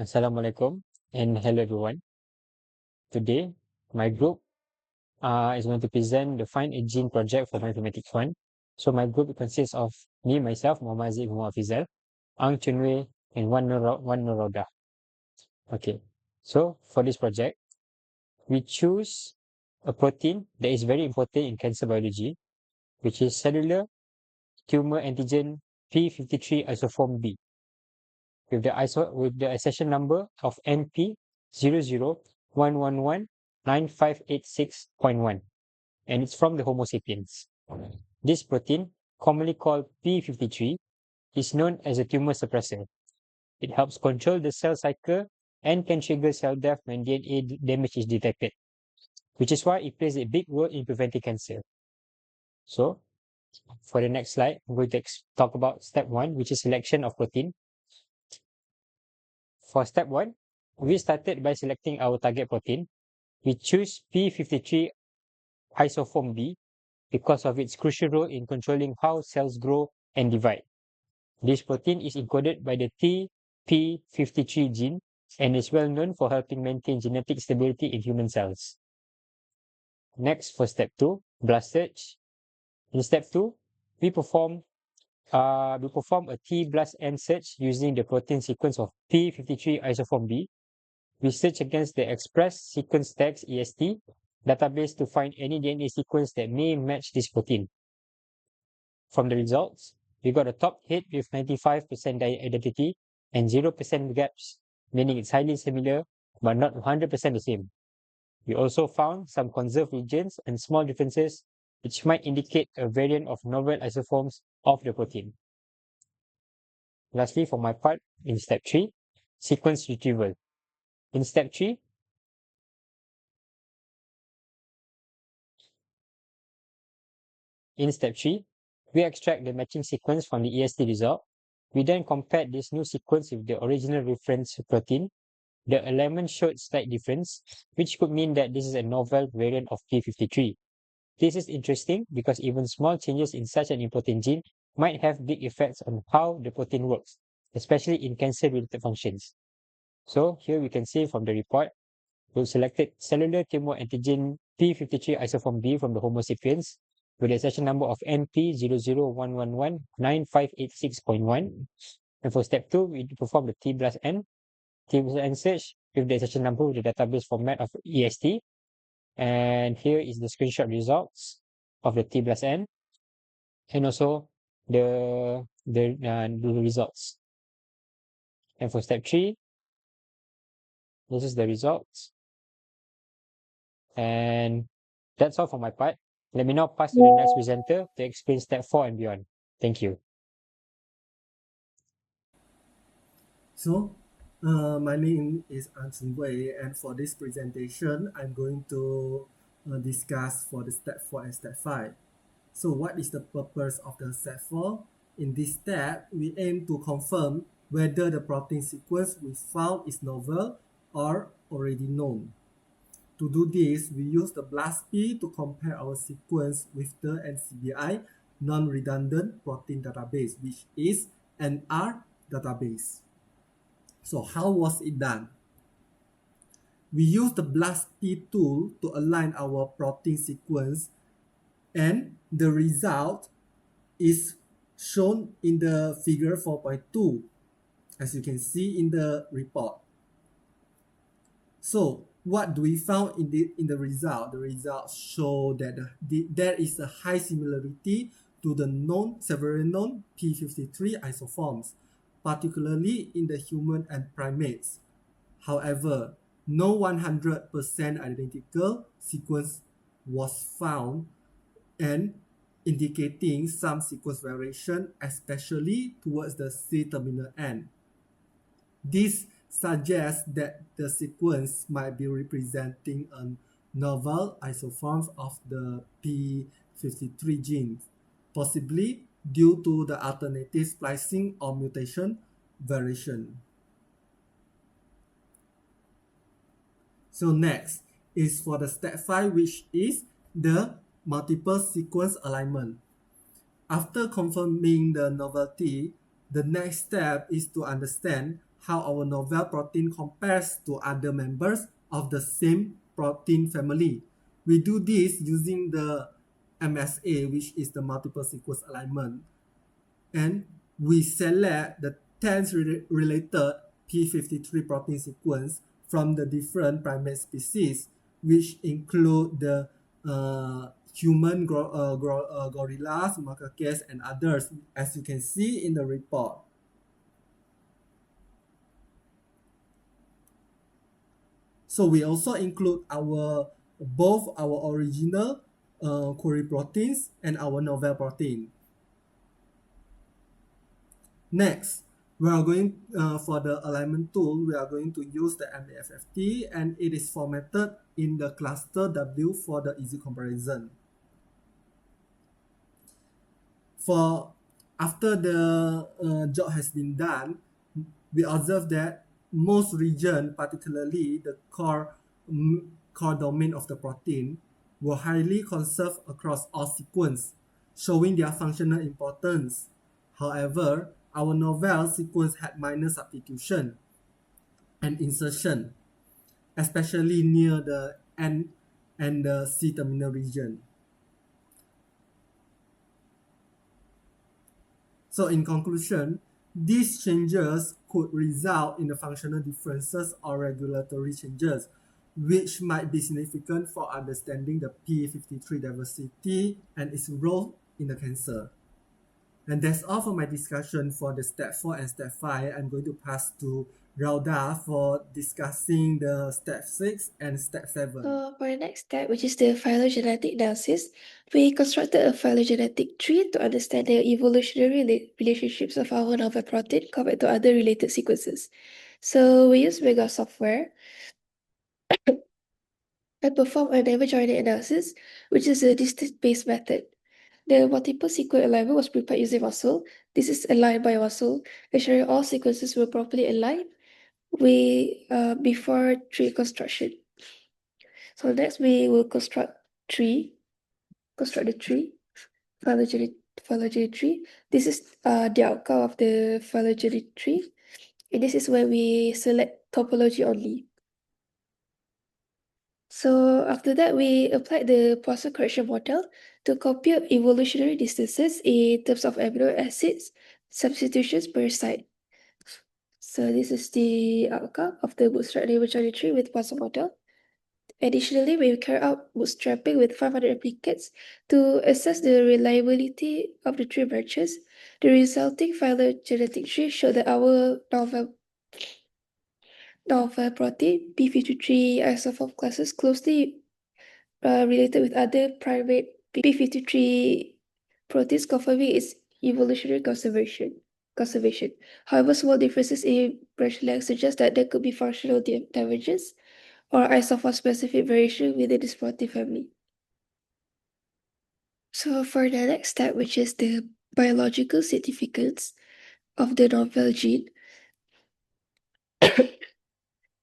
Assalamualaikum and hello everyone. Today, my group is going to present the Find a Gene project for Bioinformatics 1. So my group consists of me, myself, MASZAMANIE, HAFIZAL, Ang Chunwei, and one RAUDHAH. Okay, so for this project, we choose a protein that is very important in cancer biology, which is cellular tumor antigen p53 isoform B, with the accession number of NP0011119586.1, and it's from the Homo sapiens. This protein, commonly called p53, is known as a tumor suppressor. It helps control the cell cycle and can trigger cell death when DNA damage is detected, which is why it plays a big role in preventing cancer. So, for the next slide, I'm going to talk about step 1, which is selection of protein. For step 1, we started by selecting our target protein. We choose p53 isoform B because of its crucial role in controlling how cells grow and divide. This protein is encoded by the TP53 gene and is well known for helping maintain genetic stability in human cells. Next, for step 2, blast search. In step 2, we perform a T+N search using the protein sequence of p53 isoform B. We search against the Express Sequence Tags EST database to find any DNA sequence that may match this protein. From the results, we got a top hit with 95% identity and 0% gaps, meaning it's highly similar but not 100% the same. We also found some conserved regions and small differences which might indicate a variant of novel isoforms of the protein. Lastly, for my part, in step 3, sequence retrieval. In step 3, we extract the matching sequence from the EST result. We then compared this new sequence with the original reference protein. The alignment showed slight difference, which could mean that this is a novel variant of p53. This is interesting because even small changes in such an important gene might have big effects on how the protein works, especially in cancer-related functions. So here we can see from the report, we selected cellular tumor antigen p53 isoform B from the Homo sapiens with the accession number of NP0011119586.1. And for step 2, we perform the T+N search with the accession number with the database format of EST. And here is the screenshot results of the T+N and also the results. And for step 3, this is the results. And that's all for my part. Let me now pass to the next presenter to explain step 4 and beyond. Thank you. So, my name is Ang Chunwei, and for this presentation, I'm going to discuss for the step 4 and step 5. So, what is the purpose of the step 4? In this step, we aim to confirm whether the protein sequence we found is novel or already known. To do this, we use the BLAST-P to compare our sequence with the NCBI non-redundant protein database, which is NR database. So how was it done? We used the BLAST-P tool to align our protein sequence, and the result is shown in the figure 4.2, as you can see in the report. So what do we found in the result? The results show that there is a high similarity to the several known p53 isoforms, particularly in the human and primates. However, no 100% identical sequence was found, and indicating some sequence variation, especially towards the C-terminal end. This suggests that the sequence might be representing a novel isoform of the p53 gene, possibly due to the alternative splicing or mutation variation. So next is for the step 5, which is the multiple sequence alignment. After confirming the novelty, the next step is to understand how our novel protein compares to other members of the same protein family. We do this using the MSA, which is the multiple sequence alignment, and we select the 10 related p53 protein sequence from the different primate species, which include the human gorillas, macaques, and others, as you can see in the report. So we also include both our original query proteins and our novel protein. Next, we are going for the alignment tool, we are going to use the MAFFT, and it is formatted in the cluster W for the easy comparison. For after the job has been done, we observe that most region, particularly the core domain of the protein, were highly conserved across all sequence, showing their functional importance. However, our novel sequence had minor substitution and insertion, especially near the N and the C terminal region. So in conclusion, these changes could result in the functional differences or regulatory changes, which might be significant for understanding the P53 diversity and its role in the cancer. And that's all for my discussion for the step 4 and step 5. I'm going to pass to RAUDHAH for discussing the step 6 and step 7. So for the next step, which is the phylogenetic analysis, we constructed a phylogenetic tree to understand the evolutionary relationships of our novel protein compared to other related sequences. So we use Vega software and perform a never-joining analysis, which is a distance-based method. The multiple sequence alignment was prepared using muscle. This is aligned by muscle, ensuring all sequences were properly aligned before tree construction. So next we will construct the tree, phylogenetic tree. This is the outcome of the phylogenetic tree. And this is where we select topology only. So after that, we applied the Poisson correction model to compute evolutionary distances in terms of amino acids substitutions per site. So this is the outcome of the bootstrap never-joining tree with Poisson model. Additionally, we carry out bootstrapping with 500 replicates to assess the reliability of the tree branches. The resulting phylogenetic tree showed that our novel protein P53 isoform classes closely related with other primate P53 proteins, confirming its evolutionary conservation. However, small differences in branch length suggest that there could be functional divergence or isoform-specific variation within this protein family. So for the next step, which is the biological significance of the novel gene,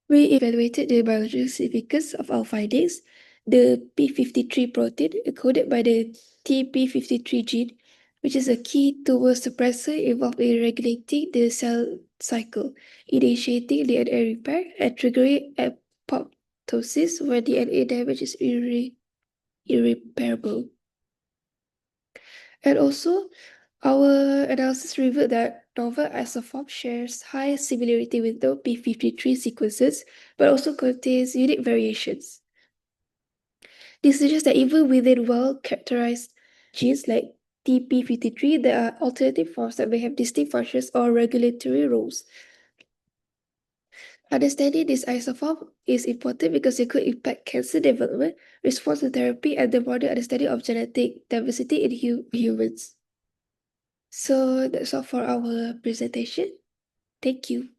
we evaluated the biological significance of our findings. The P53 protein encoded by the TP53 gene, which is a key tumor suppressor involved in regulating the cell cycle, initiating DNA repair, and triggering apoptosis where DNA damage is irreparable. And also, our analysis revealed that novel isoform shares high similarity with the P53 sequences, but also contains unique variations. This suggests that even within well-characterized genes like TP53, there are alternative forms that may have distinct functions or regulatory roles. Understanding this isoform is important because it could impact cancer development, response to therapy, and the broader understanding of genetic diversity in humans. So that's all for our presentation. Thank you.